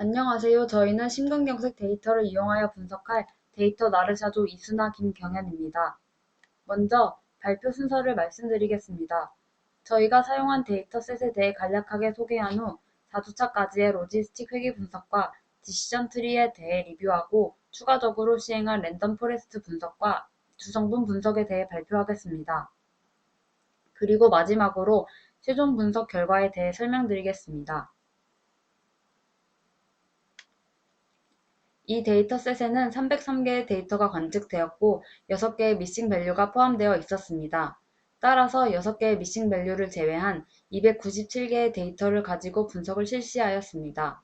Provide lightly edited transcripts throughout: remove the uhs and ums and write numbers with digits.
안녕하세요. 저희는 심근경색 데이터를 이용하여 분석할 데이터 나르샤조 이수나 김경현입니다. 먼저 발표 순서를 말씀드리겠습니다. 저희가 사용한 데이터셋에 대해 간략하게 소개한 후 4주차까지의 로지스틱 회귀 분석과 디시전 트리에 대해 리뷰하고 추가적으로 시행한 랜덤 포레스트 분석과 주성분 분석에 대해 발표하겠습니다. 그리고 마지막으로 최종 분석 결과에 대해 설명드리겠습니다. 이 데이터셋에는 303개의 데이터가 관측되었고 6개의 미싱 밸류가 포함되어 있었습니다. 따라서 6개의 미싱 밸류를 제외한 297개의 데이터를 가지고 분석을 실시하였습니다.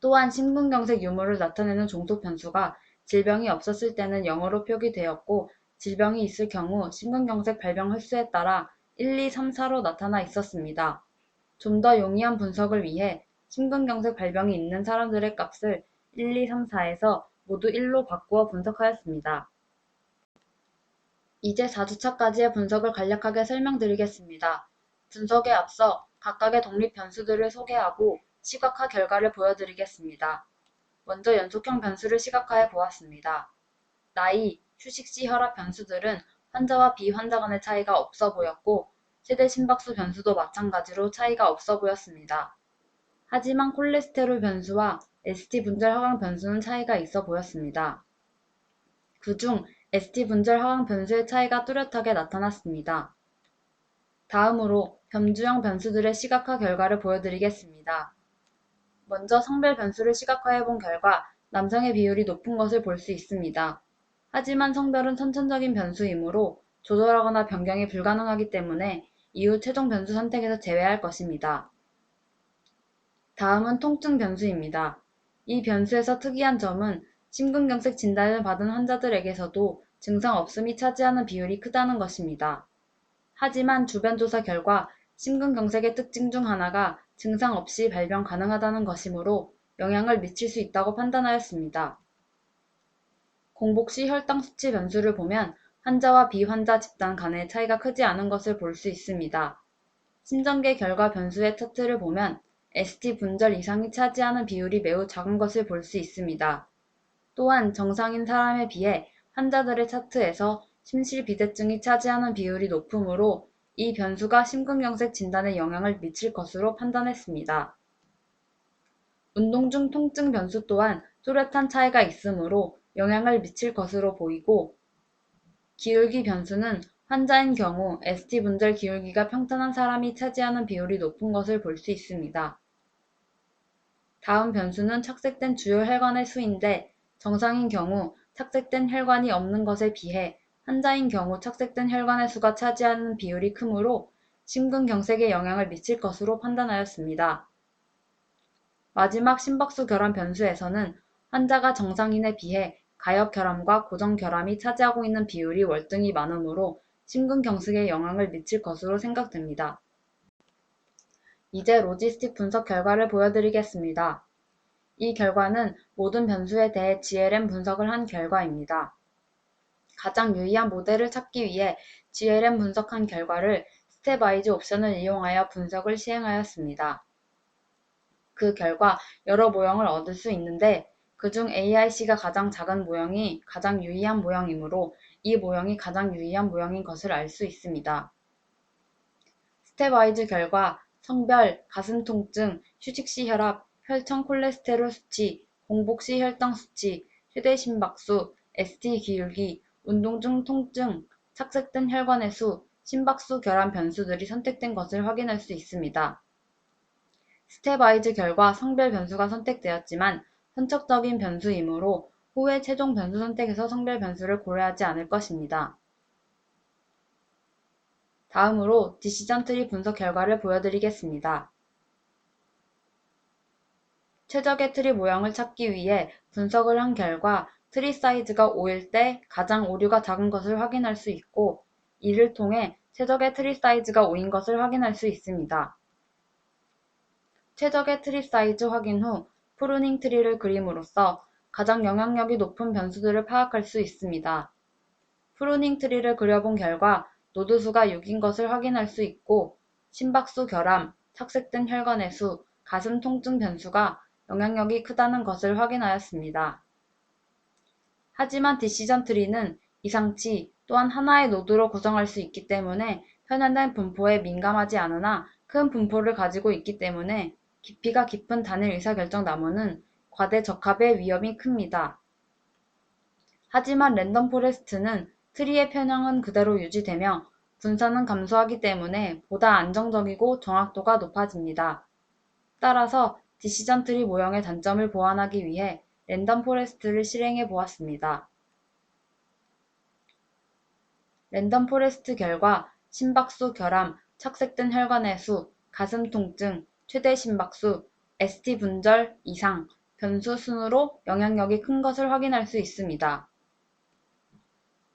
또한 심근경색 유무를 나타내는 종속 변수가 질병이 없었을 때는 0으로 표기되었고 질병이 있을 경우 심근경색 발병 횟수에 따라 1, 2, 3, 4로 나타나 있었습니다. 좀 더 용이한 분석을 위해 심근경색 발병이 있는 사람들의 값을 1, 2, 3, 4에서 모두 1로 바꾸어 분석하였습니다. 이제 4주차까지의 분석을 간략하게 설명드리겠습니다. 분석에 앞서 각각의 독립 변수들을 소개하고 시각화 결과를 보여드리겠습니다. 먼저 연속형 변수를 시각화해 보았습니다. 나이, 휴식 시 혈압 변수들은 환자와 비환자 간의 차이가 없어 보였고 최대 심박수 변수도 마찬가지로 차이가 없어 보였습니다. 하지만 콜레스테롤 변수와 ST 분절 하강 변수는 차이가 있어 보였습니다. 그중 ST 분절 하강 변수의 차이가 뚜렷하게 나타났습니다. 다음으로 범주형 변수들의 시각화 결과를 보여드리겠습니다. 먼저 성별 변수를 시각화해 본 결과 남성의 비율이 높은 것을 볼 수 있습니다. 하지만 성별은 선천적인 변수이므로 조절하거나 변경이 불가능하기 때문에 이후 최종 변수 선택에서 제외할 것입니다. 다음은 통증 변수입니다. 이 변수에서 특이한 점은 심근경색 진단을 받은 환자들에게서도 증상 없음이 차지하는 비율이 크다는 것입니다. 하지만 주변 조사 결과 심근경색의 특징 중 하나가 증상 없이 발병 가능하다는 것이므로 영향을 미칠 수 있다고 판단하였습니다. 공복 시 혈당 수치 변수를 보면 환자와 비환자 집단 간의 차이가 크지 않은 것을 볼 수 있습니다. 심전계 결과 변수의 차트를 보면 ST 분절 이상이 차지하는 비율이 매우 작은 것을 볼 수 있습니다. 또한 정상인 사람에 비해 환자들의 차트에서 심실비대증이 차지하는 비율이 높으므로 이 변수가 심근경색 진단에 영향을 미칠 것으로 판단했습니다. 운동 중 통증 변수 또한 뚜렷한 차이가 있으므로 영향을 미칠 것으로 보이고 기울기 변수는 환자인 경우 ST 분절 기울기가 평탄한 사람이 차지하는 비율이 높은 것을 볼 수 있습니다. 다음 변수는 착색된 주요 혈관의 수인데 정상인 경우 착색된 혈관이 없는 것에 비해 환자인 경우 착색된 혈관의 수가 차지하는 비율이 크므로 심근경색에 영향을 미칠 것으로 판단하였습니다. 마지막 심박수 결함 변수에서는 환자가 정상인에 비해 가역결함과 고정결함이 차지하고 있는 비율이 월등히 많으므로 심근경색에 영향을 미칠 것으로 생각됩니다. 이제 로지스틱 분석 결과를 보여드리겠습니다. 이 결과는 모든 변수에 대해 GLM 분석을 한 결과입니다. 가장 유의한 모델을 찾기 위해 GLM 분석한 결과를 스텝와이즈 옵션을 이용하여 분석을 시행하였습니다. 그 결과 여러 모형을 얻을 수 있는데 그중 AIC가 가장 작은 모형이 가장 유의한 모형이므로 이 모형이 가장 유의한 모형인 것을 알 수 있습니다. 스텝와이즈 결과 성별, 가슴 통증, 휴식 시 혈압, 혈청 콜레스테롤 수치, 공복 시 혈당 수치, 최대 심박수, ST 기울기, 운동 중 통증, 착색된 혈관의 수, 심박수 결함 변수들이 선택된 것을 확인할 수 있습니다. 스텝와이즈 결과 성별 변수가 선택되었지만 선척적인 변수이므로 후에 최종 변수 선택에서 성별 변수를 고려하지 않을 것입니다. 다음으로 디시전 트리 분석 결과를 보여드리겠습니다. 최적의 트리 모형을 찾기 위해 분석을 한 결과 트리 사이즈가 5일 때 가장 오류가 작은 것을 확인할 수 있고 이를 통해 최적의 트리 사이즈가 5인 것을 확인할 수 있습니다. 최적의 트리 사이즈 확인 후 프루닝 트리를 그림으로써 가장 영향력이 높은 변수들을 파악할 수 있습니다. 프루닝 트리를 그려본 결과 노드 수가 6인 것을 확인할 수 있고 심박수 결함, 착색된 혈관의 수, 가슴 통증 변수가 영향력이 크다는 것을 확인하였습니다. 하지만 디시전 트리는 이상치 또한 하나의 노드로 구성할 수 있기 때문에 편향된 분포에 민감하지 않으나 큰 분포를 가지고 있기 때문에 깊이가 깊은 단일 의사결정 나무는 과대 적합의 위험이 큽니다. 하지만 랜덤 포레스트는 트리의 편향은 그대로 유지되며 분산은 감소하기 때문에 보다 안정적이고 정확도가 높아집니다. 따라서 디시전 트리 모형의 단점을 보완하기 위해 랜덤 포레스트를 실행해 보았습니다. 랜덤 포레스트 결과 심박수 결함, 착색된 혈관의 수, 가슴 통증, 최대 심박수, ST 분절 이상, 변수 순으로 영향력이 큰 것을 확인할 수 있습니다.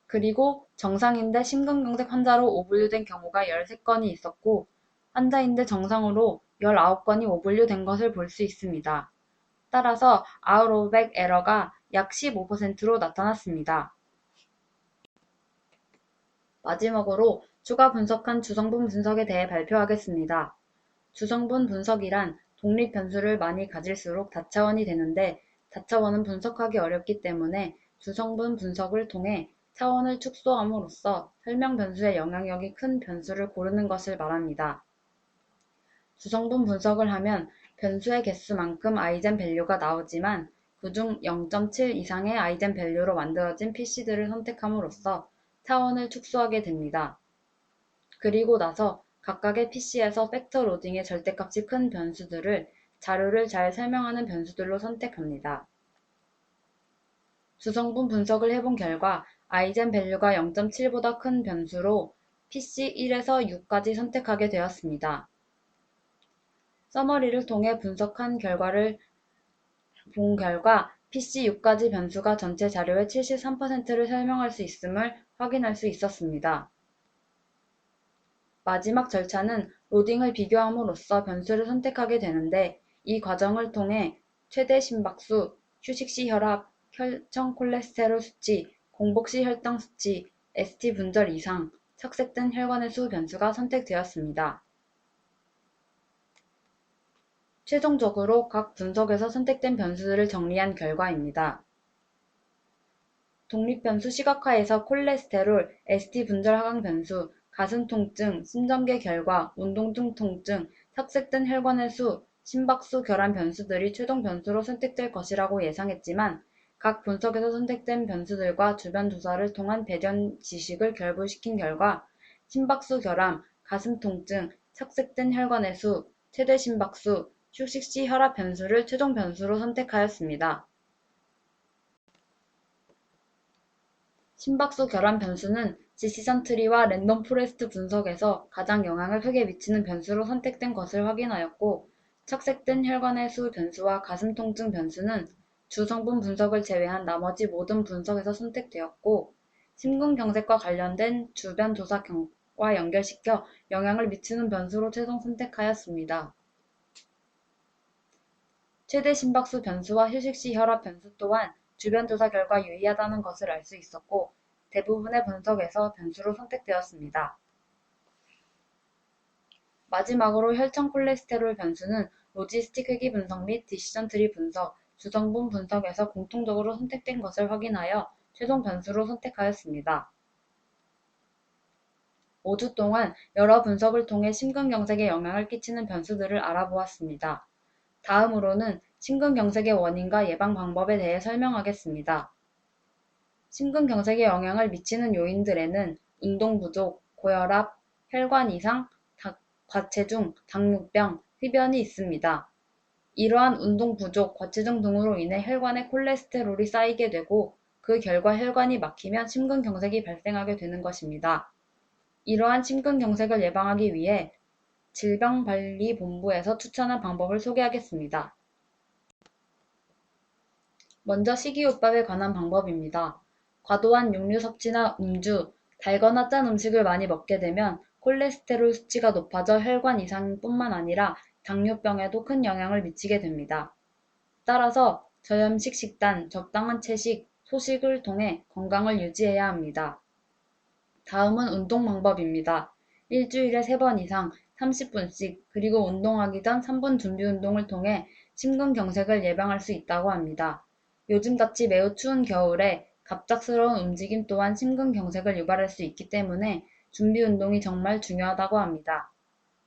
그리고 정상인데 심근경색 환자로 오분류된 경우가 13건이 있었고 환자인데 정상으로 19건이 오분류된 것을 볼 수 있습니다. 따라서 아웃 오브 백 에러가 약 15%로 나타났습니다. 마지막으로 추가 분석한 주성분 분석에 대해 발표하겠습니다. 주성분 분석이란 독립 변수를 많이 가질수록 다차원이 되는데 다차원은 분석하기 어렵기 때문에 주성분 분석을 통해 차원을 축소함으로써 설명 변수의 영향력이 큰 변수를 고르는 것을 말합니다. 주성분 분석을 하면 변수의 개수만큼 아이젠 밸류가 나오지만 그중 0.7 이상의 아이젠 밸류로 만들어진 PC들을 선택함으로써 차원을 축소하게 됩니다. 그리고 나서 각각의 PC에서 팩터 로딩의 절대값이 큰 변수들을 자료를 잘 설명하는 변수들로 선택합니다. 주성분 분석을 해본 결과 아이젠 밸류가 0.7보다 큰 변수로 PC 1에서 6까지 선택하게 되었습니다. 서머리를 통해 분석한 결과를 본 결과 PC 6가지 변수가 전체 자료의 73%를 설명할 수 있음을 확인할 수 있었습니다. 마지막 절차는 로딩을 비교함으로써 변수를 선택하게 되는데 이 과정을 통해 최대 심박수, 휴식시 혈압, 혈청 콜레스테롤 수치, 공복시 혈당 수치, ST 분절 이상, 착색된 혈관의 수 변수가 선택되었습니다. 최종적으로 각 분석에서 선택된 변수들을 정리한 결과입니다. 독립변수 시각화에서 콜레스테롤, ST 분절 하강 변수, 가슴 통증, 심전계 결과, 운동 중 통증, 착색된 혈관의 수, 심박수 결함 변수들이 최종 변수로 선택될 것이라고 예상했지만 각 분석에서 선택된 변수들과 주변 조사를 통한 배경 지식을 결부시킨 결과 심박수 결함, 가슴 통증, 착색된 혈관의 수, 최대 심박수, 휴식 시 혈압 변수를 최종 변수로 선택하였습니다. 심박수 결함 변수는 디시전 트리와 랜덤 포레스트 분석에서 가장 영향을 크게 미치는 변수로 선택된 것을 확인하였고 착색된 혈관의 수 변수와 가슴 통증 변수는 주성분 분석을 제외한 나머지 모든 분석에서 선택되었고 심근경색과 관련된 주변 조사와 연결시켜 영향을 미치는 변수로 최종 선택하였습니다. 최대 심박수 변수와 휴식시 혈압 변수 또한 주변 조사 결과 유의하다는 것을 알 수 있었고 대부분의 분석에서 변수로 선택되었습니다. 마지막으로 혈청 콜레스테롤 변수는 로지스틱 회귀 분석 및 디시전 트리 분석, 주성분 분석에서 공통적으로 선택된 것을 확인하여 최종 변수로 선택하였습니다. 5주 동안 여러 분석을 통해 심근경색에 영향을 끼치는 변수들을 알아보았습니다. 다음으로는 심근경색의 원인과 예방 방법에 대해 설명하겠습니다. 심근경색에 영향을 미치는 요인들에는 운동 부족, 고혈압, 혈관 이상, 과체중, 당뇨병, 흡연이 있습니다. 이러한 운동 부족, 과체중 등으로 인해 혈관에 콜레스테롤이 쌓이게 되고 그 결과 혈관이 막히면 심근경색이 발생하게 되는 것입니다. 이러한 심근경색을 예방하기 위해 질병관리본부에서 추천한 방법을 소개하겠습니다. 먼저 식이요법에 관한 방법입니다. 과도한 육류 섭취나 음주, 달거나 짠 음식을 많이 먹게 되면 콜레스테롤 수치가 높아져 혈관 이상뿐만 아니라 당뇨병에도 큰 영향을 미치게 됩니다. 따라서 저염식 식단, 적당한 채식, 소식을 통해 건강을 유지해야 합니다. 다음은 운동 방법입니다. 일주일에 3번 이상 30분씩 그리고 운동하기 전 3분 준비 운동을 통해 심근경색을 예방할 수 있다고 합니다. 요즘같이 매우 추운 겨울에 갑작스러운 움직임 또한 심근경색을 유발할 수 있기 때문에 준비 운동이 정말 중요하다고 합니다.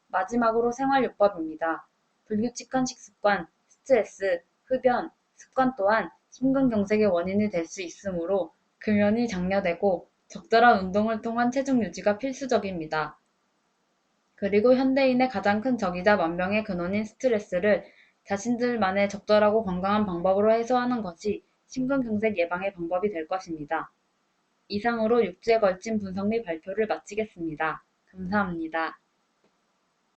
마지막으로 생활요법입니다. 불규칙한 식습관, 스트레스, 흡연, 습관 또한 심근경색의 원인이 될 수 있으므로 금연이 장려되고 적절한 운동을 통한 체중 유지가 필수적입니다. 그리고 현대인의 가장 큰 적이자 만병의 근원인 스트레스를 자신들만의 적절하고 건강한 방법으로 해소하는 것이 심근경색 예방의 방법이 될 것입니다. 이상으로 6주에 걸친 분석 및 발표를 마치겠습니다. 감사합니다.